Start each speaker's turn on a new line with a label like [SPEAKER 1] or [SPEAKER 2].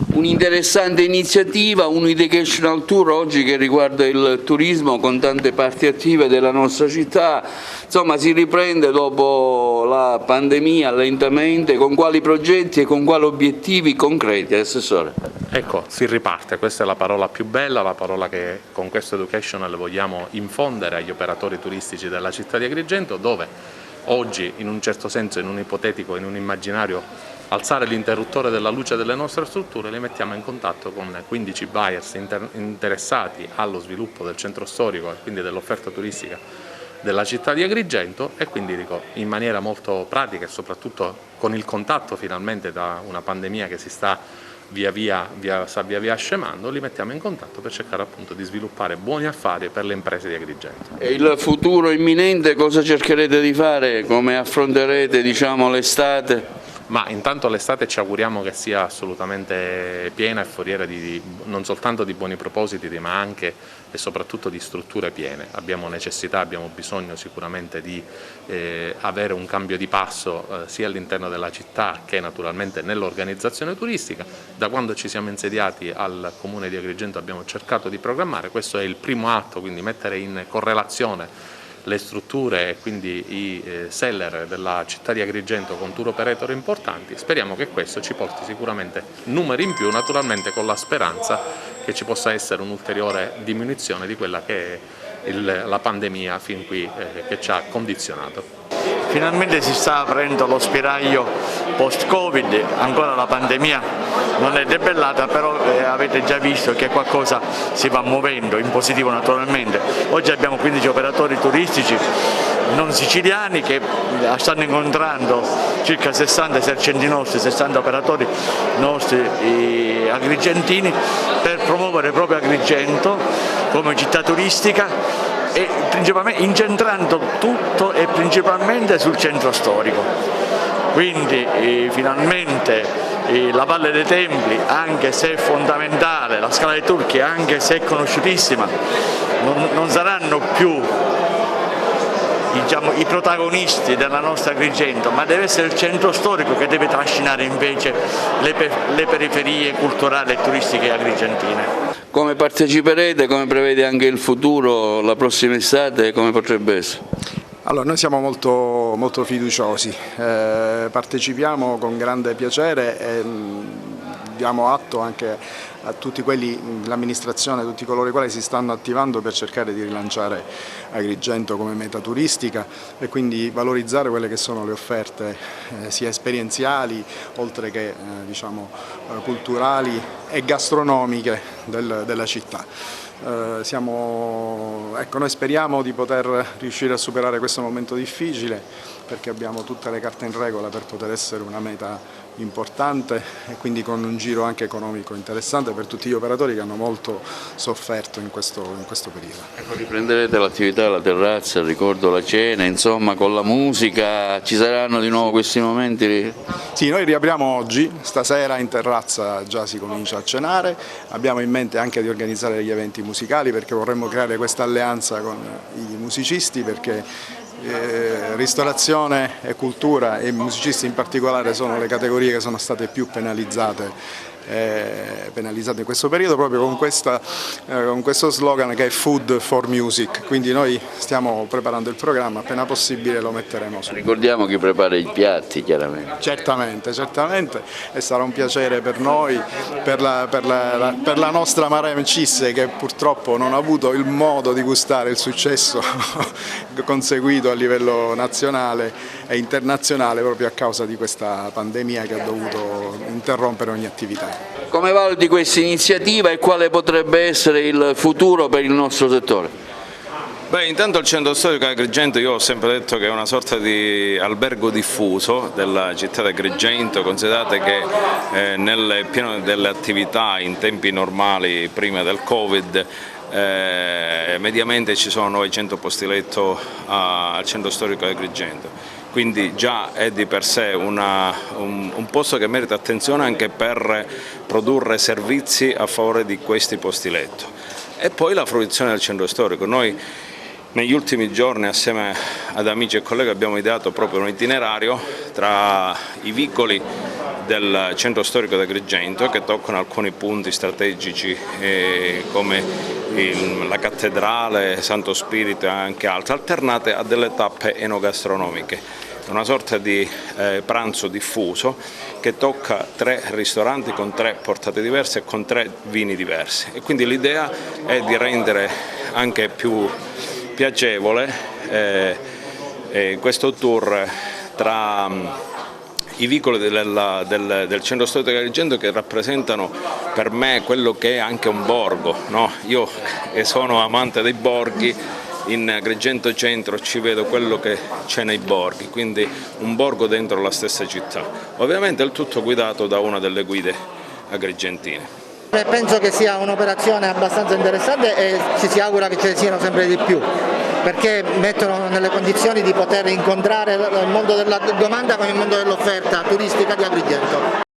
[SPEAKER 1] Un'interessante iniziativa, un educational tour oggi che riguarda il turismo con tante parti attive della nostra città. Insomma, si riprende dopo la pandemia lentamente, con quali progetti e con quali obiettivi concreti, Assessore?
[SPEAKER 2] Ecco, si riparte, questa è la parola più bella, la parola che con questo educational vogliamo infondere agli operatori turistici della città di Agrigento, dove oggi, in un certo senso, in un ipotetico, in un immaginario, alzare l'interruttore della luce delle nostre strutture, li mettiamo in contatto con 15 buyers interessati allo sviluppo del centro storico e quindi dell'offerta turistica della città di Agrigento, e quindi dico, in maniera molto pratica e soprattutto con il contatto finalmente da una pandemia che si sta via via scemando, li mettiamo in contatto per cercare appunto di sviluppare buoni affari per le imprese di Agrigento.
[SPEAKER 1] E il futuro imminente cosa cercherete di fare? Come affronterete, diciamo, l'estate?
[SPEAKER 2] Ma intanto l'estate ci auguriamo che sia assolutamente piena e foriera non soltanto di buoni propositi, ma anche e soprattutto di strutture piene. Abbiamo necessità, abbiamo bisogno sicuramente di avere un cambio di passo sia all'interno della città che naturalmente nell'organizzazione turistica. Da quando ci siamo insediati al Comune di Agrigento abbiamo cercato di programmare, questo è il primo atto, quindi mettere in correlazione le strutture e quindi i seller della città di Agrigento con tour operator importanti. Speriamo che questo ci porti sicuramente numeri in più, naturalmente con la speranza che ci possa essere un'ulteriore diminuzione di quella che è la pandemia fin qui che ci ha condizionato.
[SPEAKER 3] Finalmente si sta aprendo lo spiraglio post-Covid, ancora la pandemia non è debellata, però avete già visto che qualcosa si va muovendo, in positivo naturalmente. Oggi abbiamo 15 operatori turistici non siciliani che stanno incontrando circa 60 esercenti nostri, 60 operatori nostri agrigentini per promuovere proprio Agrigento come città turistica e principalmente incentrando tutto e principalmente sul centro storico. Quindi finalmente la Valle dei Templi, anche se è fondamentale, la Scala dei Turchi, anche se è conosciutissima, non saranno più i protagonisti della nostra Agrigento, ma deve essere il centro storico che deve trascinare invece le periferie culturali e turistiche agrigentine.
[SPEAKER 1] Come parteciperete, come prevede anche il futuro, la prossima estate, come potrebbe essere?
[SPEAKER 4] Allora, noi siamo molto fiduciosi, partecipiamo con grande piacere e diamo atto anche a tutti l'amministrazione, a tutti coloro i quali si stanno attivando per cercare di rilanciare Agrigento come meta turistica e quindi valorizzare quelle che sono le offerte sia esperienziali oltre che culturali e gastronomiche della città. Noi speriamo di poter riuscire a superare questo momento difficile perché abbiamo tutte le carte in regola per poter essere una meta importante e quindi con un giro anche economico interessante per tutti gli operatori che hanno molto sofferto in questo periodo.
[SPEAKER 1] Ecco, riprenderete l'attività alla terrazza, ricordo la cena, insomma con la musica, ci saranno di nuovo questi momenti?
[SPEAKER 4] Sì, noi riapriamo oggi, stasera in terrazza già si comincia a cenare, abbiamo in mente anche di organizzare degli eventi musicali perché vorremmo creare questa alleanza con i musicisti perché ristorazione e cultura e i musicisti in particolare sono le categorie che sono state più penalizzate in questo periodo proprio con questo slogan che è Food for Music, quindi noi stiamo preparando il programma, appena possibile lo metteremo su.
[SPEAKER 1] Ricordiamo chi prepara i piatti chiaramente.
[SPEAKER 4] Certamente e sarà un piacere per noi, per la nostra Mare Cisse che purtroppo non ha avuto il modo di gustare il successo conseguito a livello nazionale e internazionale proprio a causa di questa pandemia che ha dovuto interrompere ogni attività.
[SPEAKER 1] Come valuti questa iniziativa e quale potrebbe essere il futuro per il nostro settore?
[SPEAKER 5] Beh, intanto il centro storico di Agrigento io ho sempre detto che è una sorta di albergo diffuso della città di Agrigento, considerate che nel pieno delle attività in tempi normali prima del Covid mediamente ci sono 900 posti letto al centro storico di Agrigento. Quindi già è di per sé un posto che merita attenzione anche per produrre servizi a favore di questi posti letto. E poi la fruizione del centro storico. Noi negli ultimi giorni assieme ad amici e colleghi abbiamo ideato proprio un itinerario tra i vicoli del centro storico di Agrigento, che toccano alcuni punti strategici come la cattedrale, Santo Spirito e anche altre, alternate a delle tappe enogastronomiche. Una sorta di pranzo diffuso che tocca 3 ristoranti con 3 portate diverse e con 3 vini diversi, e quindi l'idea è di rendere anche più piacevole questo tour tra i vicoli del centro storico di Agrigento, che rappresentano per me quello che è anche un borgo, no? Io che sono amante dei borghi, in Agrigento Centro ci vedo quello che c'è nei borghi, quindi un borgo dentro la stessa città. Ovviamente il tutto guidato da una delle guide agrigentine.
[SPEAKER 6] Penso che sia un'operazione abbastanza interessante e ci si augura che ce ne siano sempre di più, perché mettono nelle condizioni di poter incontrare il mondo della domanda con il mondo dell'offerta turistica di Agrigento.